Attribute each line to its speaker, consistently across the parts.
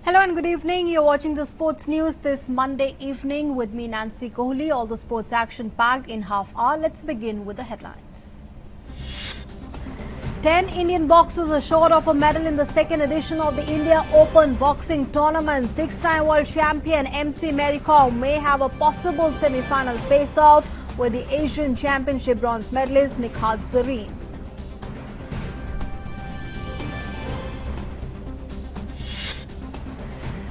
Speaker 1: Hello and good evening. You're watching the sports news this Monday evening with me, Nancy Kohli. All the sports action packed in half hour. Let's begin with the headlines. 10 Indian boxers are short of a medal in the second edition of the India Open boxing tournament. Six-time world champion MC Mary Kom may have a possible semi-final face-off with the Asian Championship bronze medalist Nikhat Zareen.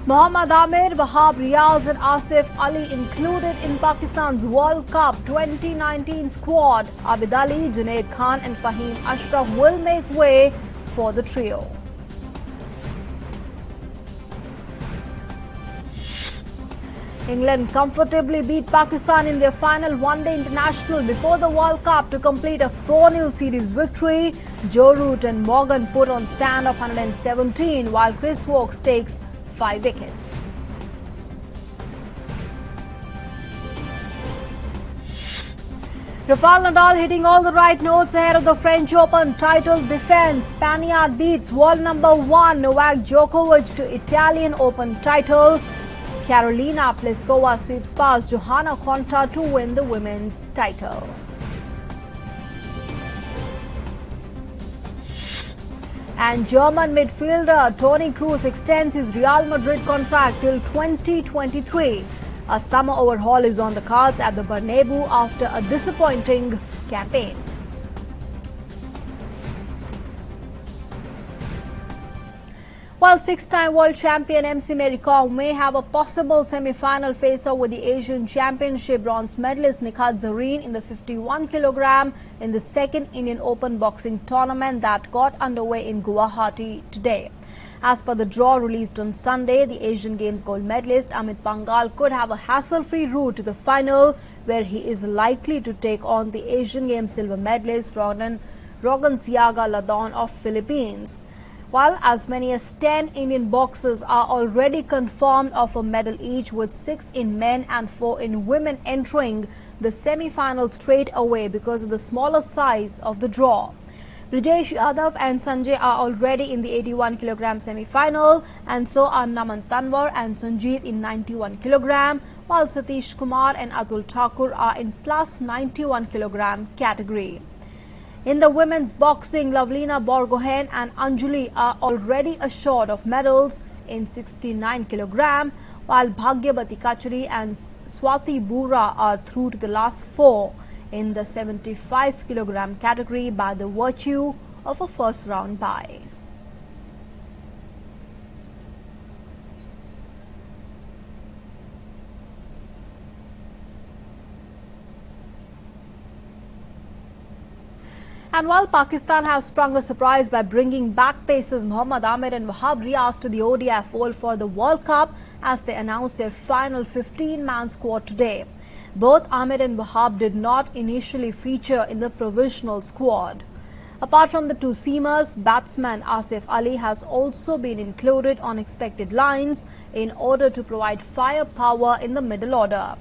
Speaker 1: Mohammad Amir, Wahab Riaz and Asif Ali included in Pakistan's World Cup 2019 squad. Abid Ali, Junaid Khan and Fahim Ashraf will make way for the trio. England comfortably beat Pakistan in their final one-day international before the World Cup to complete a 4-0 series victory. Joe Root and Morgan put on stand of 117 while Chris Woakes takes 5 wickets. Rafael Nadal hitting all the right notes ahead of the French Open title defense. Spaniard beats world number 1 Novak Djokovic to Italian Open title. Carolina Pliskova sweeps past Johanna Konta to win the women's title. And German midfielder Toni Kroos extends his Real Madrid contract till 2023. A summer overhaul is on the cards at the Bernabeu after a disappointing campaign. While six-time world champion MC Mary Kom may have a possible semi-final face-off with the Asian Championship bronze medalist Nikhat Zareen in the 51 kg in the second Indian Open boxing tournament that got underway in Guwahati today. As per the draw released on Sunday, the Asian Games gold medalist Amit Pangal could have a hassle-free route to the final, where he is likely to take on the Asian Games silver medalist Rogan Siaga Ladon of Philippines. While as many as 10 Indian boxers are already confirmed of a medal each, with 6 in men and 4 in women entering the semi-finals straight away because of the smaller size of the draw. Brijesh Yadav and Sanjay are already in the 81 kg semi-final, and so are Naman Tanwar and Sanjeet in 91 kg, while Satish Kumar and Atul Thakur are in plus 91 kg category. In the women's boxing, Lavlina Borgohain and Anjali are already assured of medals in 69 kg, while Bhagyabati Kachari and Swati Bura are through to the last 4 in the 75 kg category by the virtue of a first-round bye. And while Pakistan has sprung a surprise by bringing back pacers Mohammad Amir and Wahab Riaz to the ODI fold for the World Cup as they announced their final 15-man squad today, both Amir and Wahab did not initially feature in the provisional squad. Apart from the two seamers, batsman Asif Ali has also been included on expected lines in order to provide firepower in the middle order.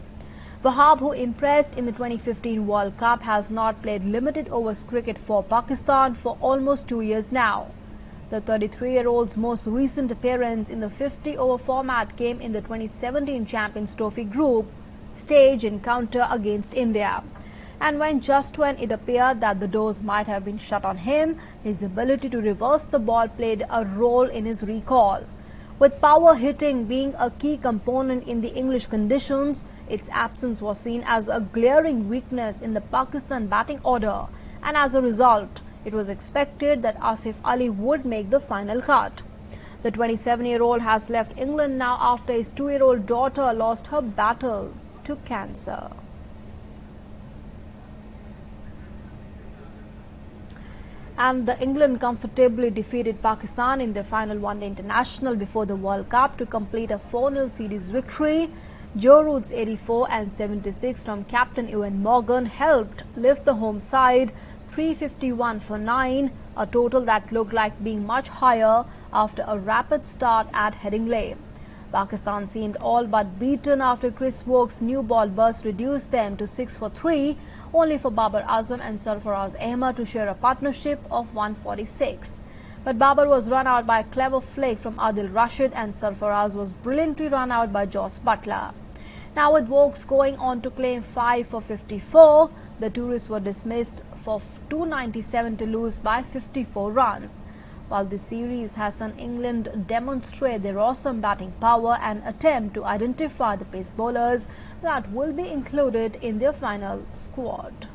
Speaker 1: Wahab, who impressed in the 2015 World Cup, has not played limited overs cricket for Pakistan for almost 2 years now. The 33-year-old's most recent appearance in the 50-over format came in the 2017 Champions Trophy group stage encounter against India. And when it appeared that the doors might have been shut on him, his ability to reverse the ball played a role in his recall. With power hitting being a key component in the English conditions, its absence was seen as a glaring weakness in the Pakistan batting order, and as a result, it was expected that Asif Ali would make the final cut. The 27-year-old has left England now after his 2-year-old daughter lost her battle to cancer. And England comfortably defeated Pakistan in their final one-day international before the World Cup to complete a 4-0 series victory. Joe Root's 84 and 76 from captain Ewan Morgan helped lift the home side 351 for 9, a total that looked like being much higher after a rapid start at Headingley. Pakistan seemed all but beaten after Chris Woakes' new ball burst reduced them to 6 for 3, only for Babar Azam and Sarfaraz Ahmed to share a partnership of 146. But Babar was run out by a clever flick from Adil Rashid and Sarfaraz was brilliantly run out by Jos Buttler. Now with Woakes going on to claim 5 for 54, the tourists were dismissed for 297 to lose by 54 runs. While this series has seen England demonstrate their awesome batting power and attempt to identify the pace bowlers that will be included in their final squad.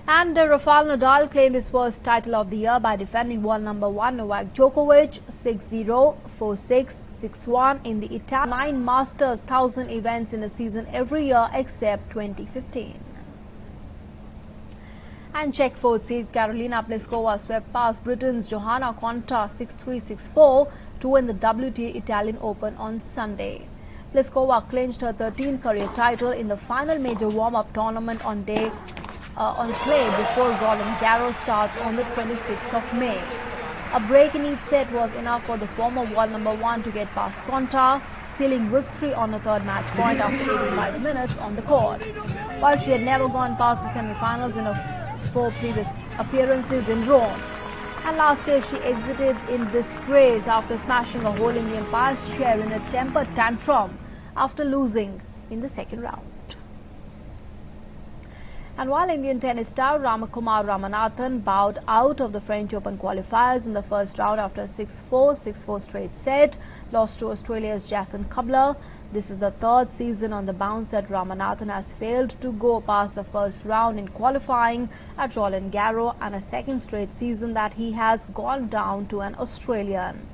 Speaker 1: And Rafael Nadal claimed his first title of the year by defending world number 1 Novak Djokovic 6-0, 4-6, 6-1 in the Italian 9 Masters 1000 events in a season every year except 2015. And Czech fourth seed Karolina Pliskova swept past Britain's Johanna Konta 6-3, 6-4 to win the WTA Italian Open on Sunday. Pliskova clinched her 13th career title in the final major warm-up tournament on play before Roland Garros starts on the 26th of May. A break in each set was enough for the former world number 1 to get past Konta, sealing victory on the third match point after 85 minutes on the court. While she had never gone past the semi-finals in her 4 previous appearances in Rome. And last year she exited in disgrace after smashing a hole in the umpire's chair in a temper tantrum after losing in the second round. And while Indian tennis star Ramakumar Ramanathan bowed out of the French Open qualifiers in the first round after a 6-4, 6-4 straight set, lost to Australia's Jason Kubler. This is the third season on the bounce that Ramanathan has failed to go past the first round in qualifying at Roland Garros and a second straight season that he has gone down to an Australian.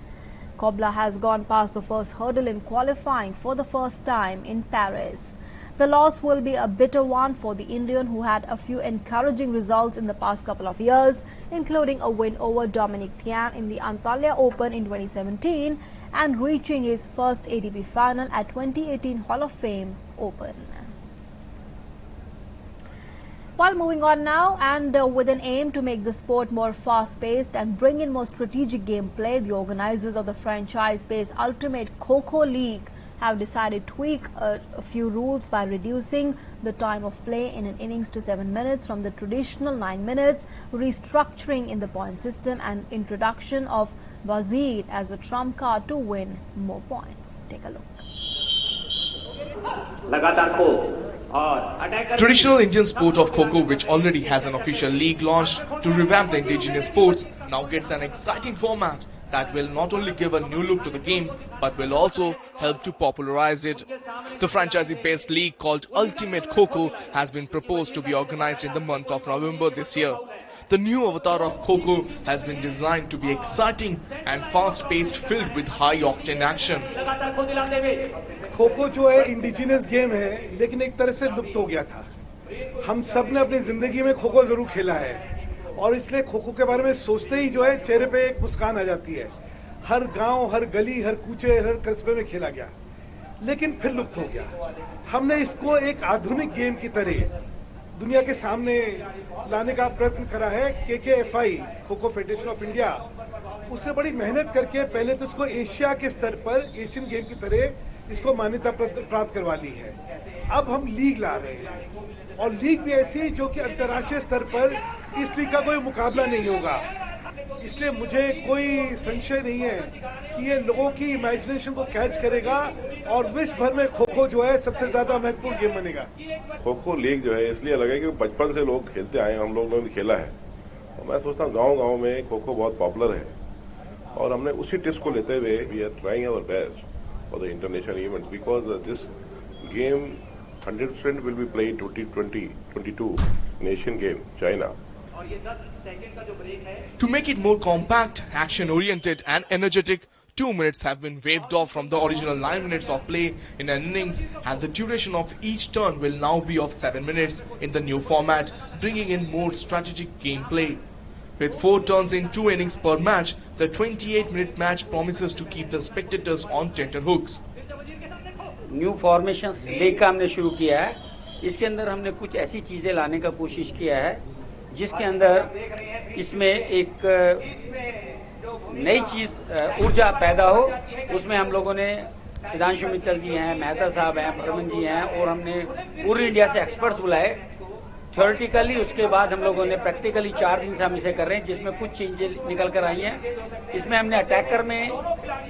Speaker 1: Kubler has gone past the first hurdle in qualifying for the first time in Paris. The loss will be a bitter one for the Indian, who had a few encouraging results in the past couple of years, including a win over Dominic Thiem in the Antalya Open in 2017 and reaching his first ATP final at 2018 Hall of Fame Open. While moving on now, and with an aim to make the sport more fast-paced and bring in more strategic gameplay, the organizers of the franchise-based Ultimate Kho-Kho League have decided to tweak a few rules by reducing the time of play in an innings to 7 minutes from the traditional 9 minutes, restructuring in the point system and introduction of Wazir as a trump card to win more points. Take a look.
Speaker 2: Traditional Indian sport of Kho-Kho, which already has an official league launched to revamp the indigenous sports, now gets an exciting format that will not only give a new look to the game, but will also help to popularize it. The franchisee-based league called Ultimate Kho-Kho has been proposed to be organized in the month of November this year. The new avatar of Kho-Kho has been designed to be exciting and fast-paced, filled with high-octane action.
Speaker 3: Kho-kho जो है indigenous game है, लेकिन एक तरह से लुप्त हो गया था। हम सब ने अपनी जिंदगी में खो-खो जरूर खेला है और इसलिए खो-खो के बारे में सोचते ही जो है चेहरे पे एक मुस्कान आ जाती है। हर गांव, हर गली, हर कूचे, हर कस्बे में खेला गया, लेकिन फिर लुप्त हो गया। हमने इसको एक आधुनिक गेम की तरह दुनिया के सामने लाने का प्रयत्न करा है। KKFI Kho Kho federation of India उससे बड़ी मेहनत करके पहले तो इसको एशिया के स्तर पर एशियन गेम की तरह इसको मान्यता प्राप्त करवा ली है। अब हम लीग ला रहे हैं और लीग भी ऐसी जो कि अंतर्राष्ट्रीय स्तर पर इस लीग का कोई मुकाबला नहीं होगा। इसलिए मुझे कोई संशय नहीं है कि ये लोगों की इमेजिनेशन को कैच करेगा और विश्व भर में खो-खो जो है सबसे ज्यादा महत्वपूर्ण गेम बनेगा।
Speaker 4: खो-खो लीग जो है इसलिए अलग है कि बचपन से लोग खेलते आए, हम लोगों ने खेला है और मैं सोचता हूँ गाँव-गाँव में खो-खो बहुत पॉपुलर है और हमने उसी टिप्स को लेते हुए we are trying our best for the international events because this game 100% will be played 2022 Asian game, China.
Speaker 2: To make it more compact, action-oriented and energetic, 2 minutes have been waived off from the original 9 minutes of play in an innings, and the duration of each turn will now be of 7 minutes in the new format, bringing in more strategic gameplay. With 4 turns in 2 innings per match, the 28-minute match promises to keep the spectators on tenterhooks.
Speaker 5: New formations leg का हमने शुरू किया है। इसके अंदर हमने कुछ ऐसी चीजें लाने का कोशिश किया है जिसके अंदर इसमें एक नई चीज ऊर्जा पैदा हो, उसमें हम लोगों ने सिद्धांशु मित्तल जी हैं, मेहता साहब हैं, बर्मन जी हैं और हमने पूरी इंडिया से एक्सपर्ट्स बुलाए थ्योरेटिकली। उसके बाद हम लोगों ने प्रैक्टिकली 4 दिन से हम इसे कर रहे हैं, जिसमें कुछ चेंजेस निकल कर आई हैं। इसमें हमने अटैकर में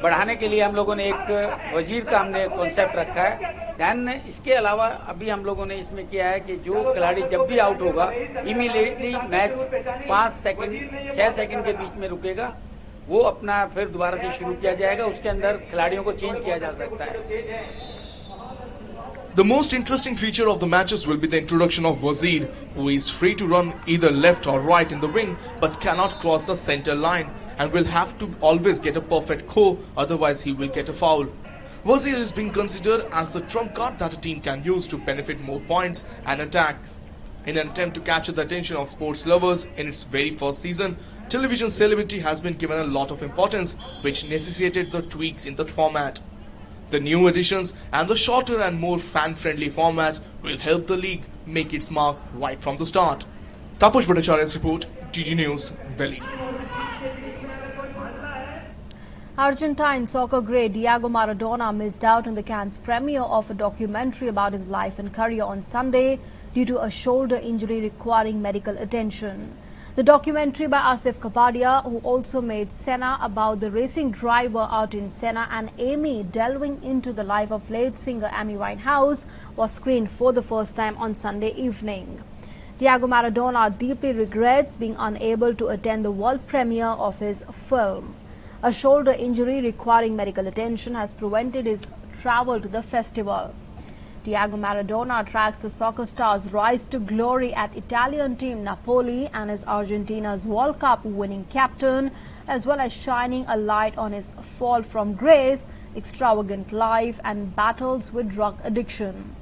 Speaker 5: बढ़ाने के लिए हम लोगों ने एक वजीर का हमने कॉन्सेप्ट रखा है। दैन इसके अलावा अभी हम लोगों ने इसमें किया है कि जो खिलाड़ी जब भी आउट होगा इमीडिएटली मैच 5 सेकंड 6 सेकंड के बीच में रुकेगा, वो अपना फिर दोबारा से शुरू किया जाएगा। उसके अंदर खिलाड़ियों को चेंज किया जा सकता है।
Speaker 2: The most interesting feature of the matches will be the introduction of Wazir, who is free to run either left or right in the wing but cannot cross the center line and will have to always get a perfect go, otherwise he will get a foul. Wazir is being considered as the trump card that a team can use to benefit more points and attacks. In an attempt to capture the attention of sports lovers in its very first season, television celebrity has been given a lot of importance, which necessitated the tweaks in the format. The new additions and the shorter and more fan-friendly format will help the league make its mark right from the start. Tapush Bhattacharya's report, DG News, Delhi.
Speaker 1: Argentine soccer great Diego Maradona missed out on the Cannes premiere of a documentary about his life and career on Sunday due to a shoulder injury requiring medical attention. The documentary by Asif Kapadia, who also made Senna, about the racing driver out in Senna and Amy delving into the life of late singer Amy Winehouse, was screened for the first time on Sunday evening. Diego Maradona deeply regrets being unable to attend the world premiere of his film. A shoulder injury requiring medical attention has prevented his travel to the festival. Diego Maradona tracks the soccer star's rise to glory at Italian team Napoli and is Argentina's World Cup winning captain, as well as shining a light on his fall from grace, extravagant life and battles with drug addiction.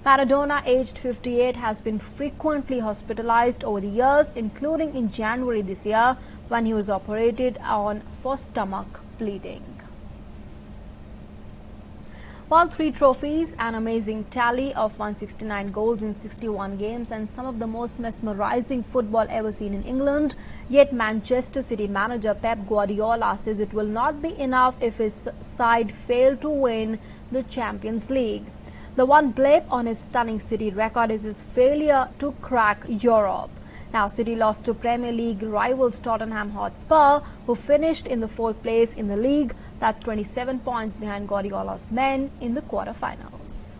Speaker 1: Maradona, aged 58, has been frequently hospitalized over the years, including in January this year when he was operated on for stomach bleeding. While 3 trophies, an amazing tally of 169 goals in 61 games and some of the most mesmerizing football ever seen in England, yet Manchester City manager Pep Guardiola says it will not be enough if his side fail to win the Champions League. The one blip on his stunning City record is his failure to crack Europe. Now, City lost to Premier League rivals Tottenham Hotspur, who finished in the 4th place in the league. That's 27 points behind Guardiola's men in the quarterfinals.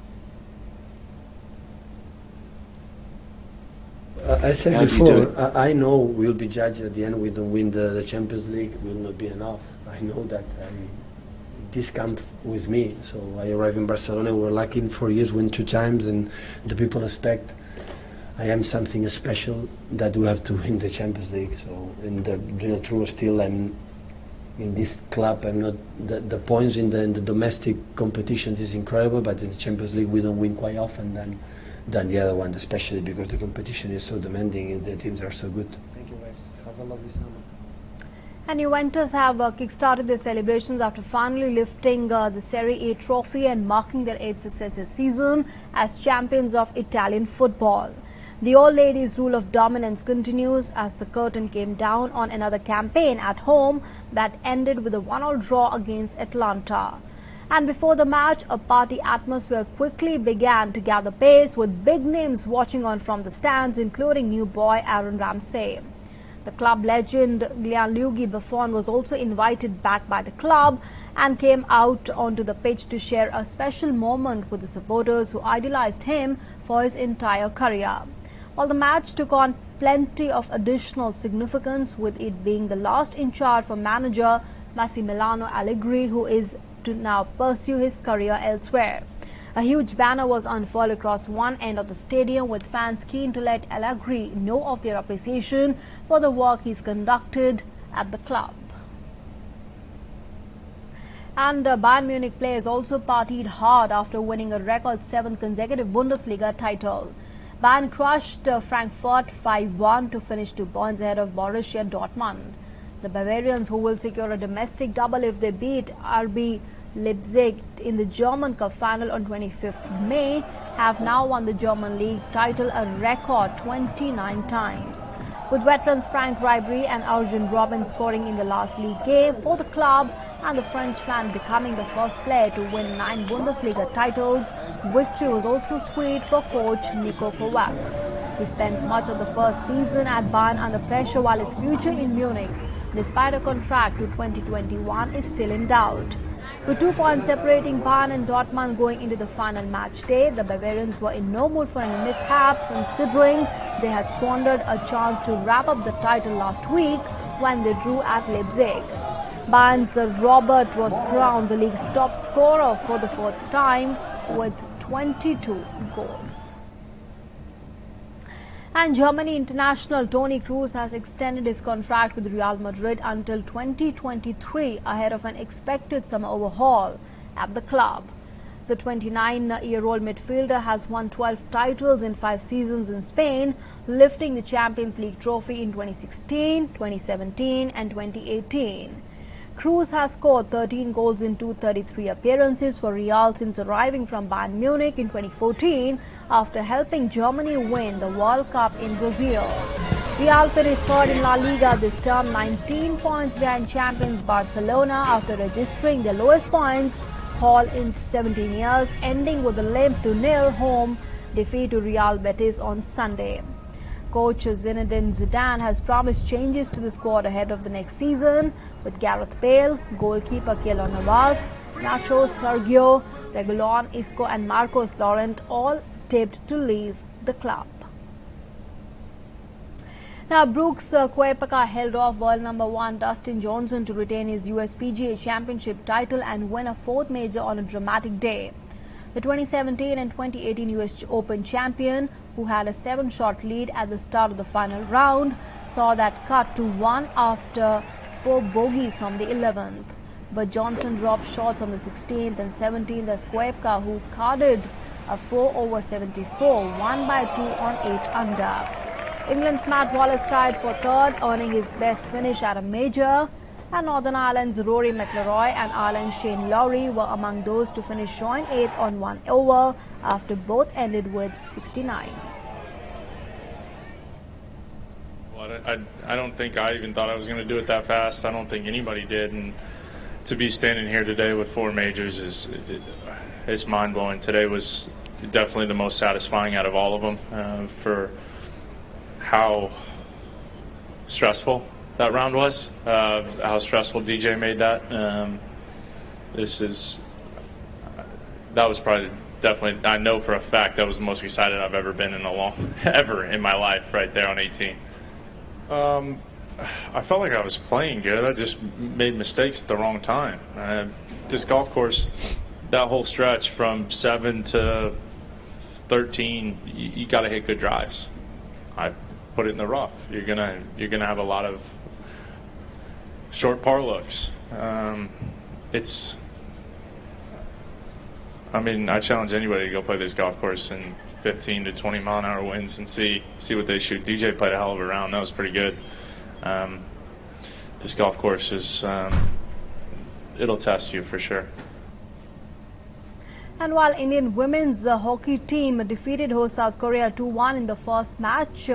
Speaker 6: I said before, I know we'll be judged at the end. We don't win the Champions League, will not be enough. I know that. This comes with me. So I arrived in Barcelona. We're lucky in 4 years, win 2 times, and the people expect I am something special that we have to win the Champions League. So in the real truth, still I'm in this club. I'm not the points in the domestic competitions is incredible, but in the Champions League we don't win quite often than the other ones, especially because the competition is so demanding and the teams are so good. Thank you guys. Have a lovely summer.
Speaker 1: And Juventus have kick-started their celebrations after finally lifting the Serie A trophy and marking their 8th successive season as champions of Italian football. The old ladies' rule of dominance continues as the curtain came down on another campaign at home that ended with a 1-1 draw against Atlanta. And before the match, a party atmosphere quickly began to gather pace with big names watching on from the stands, including new boy Aaron Ramsey. The club legend Gianluigi Buffon was also invited back by the club and came out onto the pitch to share a special moment with the supporters who idolized him for his entire career. While the match took on plenty of additional significance, with it being the last in charge for manager Massimiliano Allegri, who is to now pursue his career elsewhere. A huge banner was unfurled across one end of the stadium, with fans keen to let Allegri know of their appreciation for the work he's conducted at the club. And Bayern Munich players also partied hard after winning a record 7th consecutive Bundesliga title. Bayern crushed Frankfurt 5-1 to finish 2 points ahead of Borussia Dortmund. The Bavarians, who will secure a domestic double if they beat RB Leipzig in the German Cup final on 25th May, have now won the German league title a record 29 times. with veterans Frank Ribery and Arjen Robben scoring in the last league game for the club and the Frenchman becoming the first player to win 9 Bundesliga titles. Victory was also sweet for coach Nico Kovac. He spent much of the first season at Bayern under pressure while his future in Munich, despite a contract to 2021, is still in doubt. With 2 points separating Bayern and Dortmund going into the final match day, the Bavarians were in no mood for any mishap, considering they had squandered a chance to wrap up the title last week when they drew at Leipzig. Bayern's Robert was crowned the league's top scorer for the 4th time with 22 goals. And Germany international Toni Kroos has extended his contract with Real Madrid until 2023 ahead of an expected summer overhaul at the club. The 29-year-old midfielder has won 12 titles in 5 seasons in Spain, lifting the Champions League trophy in 2016, 2017 and 2018. Kroos has scored 13 goals in 233 appearances for Real since arriving from Bayern Munich in 2014 after helping Germany win the World Cup in Brazil. Real finished 3rd in La Liga this term, 19 points behind champions Barcelona after registering their lowest points haul in 17 years, ending with a limp 2-0 home defeat to Real Betis on Sunday. Coach Zinedine Zidane has promised changes to the squad ahead of the next season, with Gareth Bale, goalkeeper Keylor Navas, Nacho, Sergio, Reguilon, Isco and Marcos Llorente all tipped to leave the club. Now, Brooks Koepka held off world number 1 Dustin Johnson to retain his US PGA Championship title and win a 4th major on a dramatic day. The 2017 and 2018 US Open champion, who had a 7-shot lead at the start of the final round, saw that cut to 1 after 4 bogeys from the 11th. But Johnson dropped shots on the 16th and 17th as Koepka, who carded a 4 over 74, won by 2 on 8 under. England's Matt Wallace tied for 3rd, earning his best finish at a major. And Northern Ireland's Rory McIlroy and Ireland's Shane Lowry were among those to finish joint 8th on 1 over after both ended with 69s.
Speaker 7: Well, I don't think I even thought I was going to do it that fast. I don't think anybody did. And to be standing here today with 4 majors is mind-blowing. Today was definitely the most satisfying out of all of them for how stressful that round was, how stressful DJ made that. That was probably definitely, I know for a fact that was the most excited I've ever been in ever in my life right there on 18. I felt like I was playing good. I just made mistakes at the wrong time. This golf course, that whole stretch from 7 to 13, you got to hit good drives. I put it in the rough. You're gonna have a lot of short par looks. I challenge anybody to go play this golf course in 15 to 20 mile an hour winds and see what they shoot. DJ played a hell of a round. That was pretty good. This golf course is, it'll test you for sure.
Speaker 1: And while Indian women's hockey team defeated host South Korea 2-1 in the first match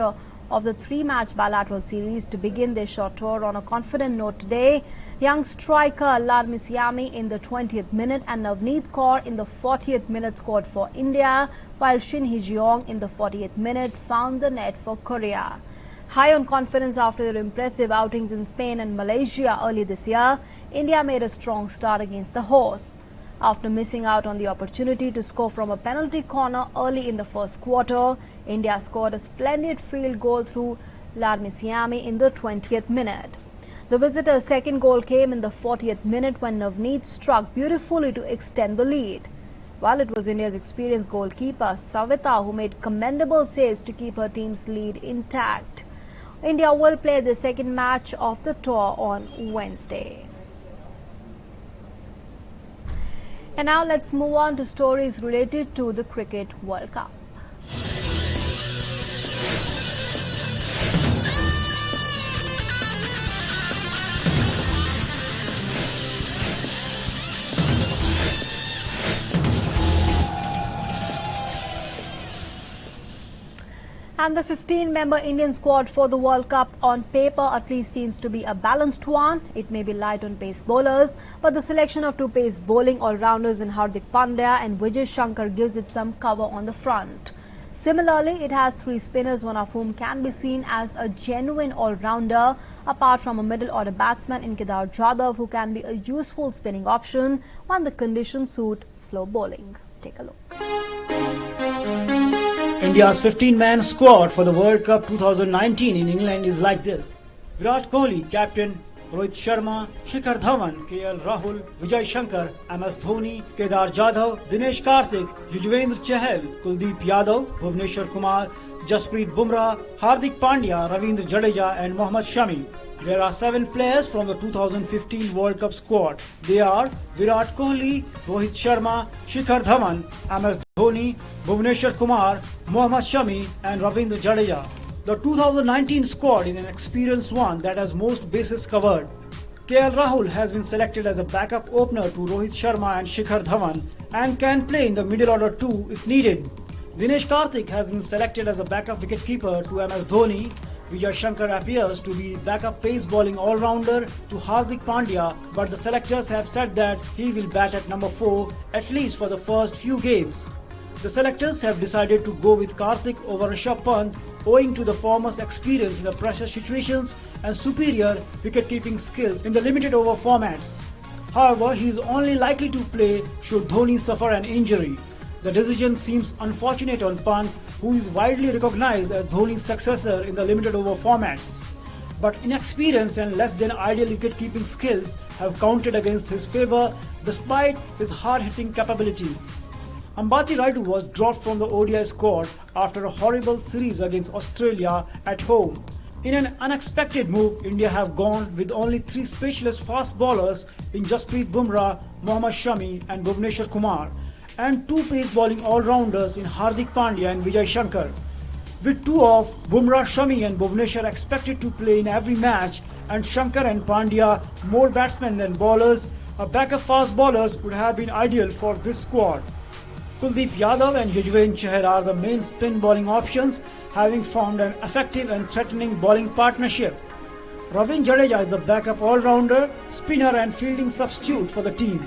Speaker 1: of the 3-match bilateral series to begin their short tour on a confident note today, young striker Ladmi Siami in the 20th minute and Navneet Kaur in the 40th minute scored for India, while Shin Hee-jeong in the 48th minute found the net for Korea. High on confidence after their impressive outings in Spain and Malaysia early this year, India made a strong start against the hosts. After missing out on the opportunity to score from a penalty corner early in the first quarter, India scored a splendid field goal through Ladmi Siami in the 20th minute. The visitors' second goal came in the 40th minute when Navneet struck beautifully to extend the lead. While it was India's experienced goalkeeper Savita who made commendable saves to keep her team's lead intact. India will play the second match of the tour on Wednesday. And now let's move on to stories related to the Cricket World Cup. And the 15-member Indian squad for the World Cup on paper at least seems to be a balanced one. It may be light on pace bowlers, but the selection of two pace bowling all-rounders in Hardik Pandya and Vijay Shankar gives it some cover on the front. Similarly, it has three spinners, one of whom can be seen as a genuine all-rounder, apart from a middle-order batsman in Kedar Jadhav, who can be a useful spinning option when the conditions suit slow bowling. Take a look.
Speaker 8: India's 15-man squad for the World Cup 2019 in England is like this. Virat Kohli, captain; Rohit Sharma, Shikhar Dhawan, KL Rahul, Vijay Shankar, MS Dhoni, Kedar Jadhav, Dinesh Karthik, Yuzvendra Chahal, Kuldeep Yadav, Bhuvneshwar Kumar, Jasprit Bumrah, Hardik Pandya, Ravindra Jadeja and Mohammad Shami. There are 7 players from the 2015 World Cup squad. They are Virat Kohli, Rohit Sharma, Shikhar Dhawan, MS Dhoni, Bhuvneshwar Kumar, Mohammad Shami and Ravindra Jadeja. The 2019 squad is an experienced one that has most bases covered. KL Rahul has been selected as a backup opener to Rohit Sharma and Shikhar Dhawan and can play in the middle order too if needed. Dinesh Karthik has been selected as a backup wicketkeeper to MS Dhoni. Vijay Shankar appears to be backup pace bowling all-rounder to Hardik Pandya, but the selectors have said that he will bat at number 4 at least for the first few games. The selectors have decided to go with Karthik over Rishabh Pant owing to the former's experience in the pressure situations and superior wicket-keeping skills in the limited over formats. However, he is only likely to play should Dhoni suffer an injury. The decision seems unfortunate on Pant, who is widely recognized as Dhoni's successor in the limited over formats. But inexperience and less than ideal wicket-keeping skills have counted against his favour despite his hard-hitting capabilities. Ambati Rayudu was dropped from the ODI squad after a horrible series against Australia at home. In an unexpected move, India have gone with only 3 specialist fast bowlers in Jasprit Bumrah, Mohammad Shami and Bhuvneshwar Kumar, and 2 pace bowling all-rounders in Hardik Pandya and Vijay Shankar. With 2 of Bumrah, Shami and Bhuvneshwar expected to play in every match and Shankar and Pandya more batsmen than bowlers, a backup fast bowlers would have been ideal for this squad. Kuldeep Yadav and Yuzvendra Chahal are the main spin bowling options, having formed an effective and threatening bowling partnership. Ravindra Jadeja is the backup all-rounder, spinner and fielding substitute for the team.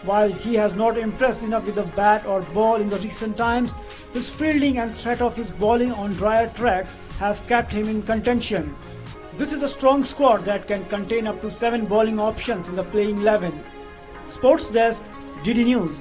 Speaker 8: While he has not impressed enough with the bat or ball in the recent times, his fielding and threat of his bowling on drier tracks have kept him in contention. This is a strong squad that can contain up to 7 bowling options in the playing 11. Sports Desk, GD News.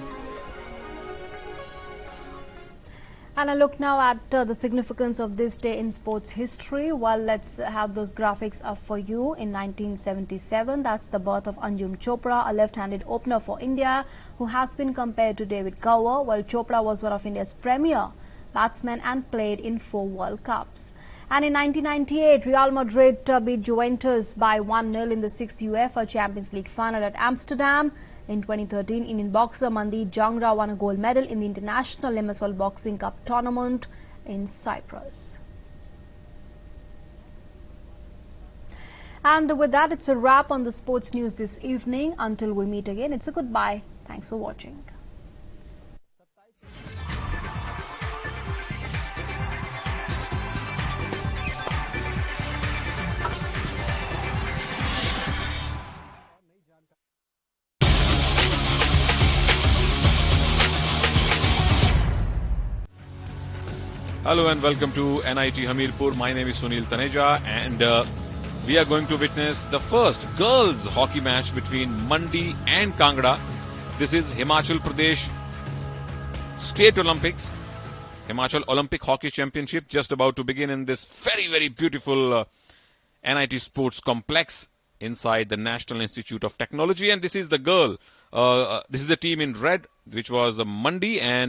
Speaker 1: And I look now at the significance of this day in sports history. Well, let's have those graphics up for you. In 1977, that's the birth of Anjum Chopra, a left-handed opener for India who has been compared to David Gower, while Chopra was one of India's premier batsmen and played in 4 World Cups. And in 1998, Real Madrid beat Juventus by 1-0 in the 6th UEFA Champions League final at Amsterdam. In 2013, Indian boxer Mandeep Jangra won a gold medal in the International Limassol Boxing Cup tournament in Cyprus. And with that, it's a wrap on the sports news this evening. Until we meet again, it's a goodbye. Thanks for watching.
Speaker 9: Hello and welcome to NIT Hamirpur. My name is Sunil Taneja and we are going to witness the first girls hockey match between Mandi and Kangra. This is Himachal Pradesh State Olympics, Himachal Olympic Hockey Championship just about to begin in this very beautiful NIT Sports Complex inside the National Institute of Technology. And this is the girl, this is the team in red, which was Mandi, and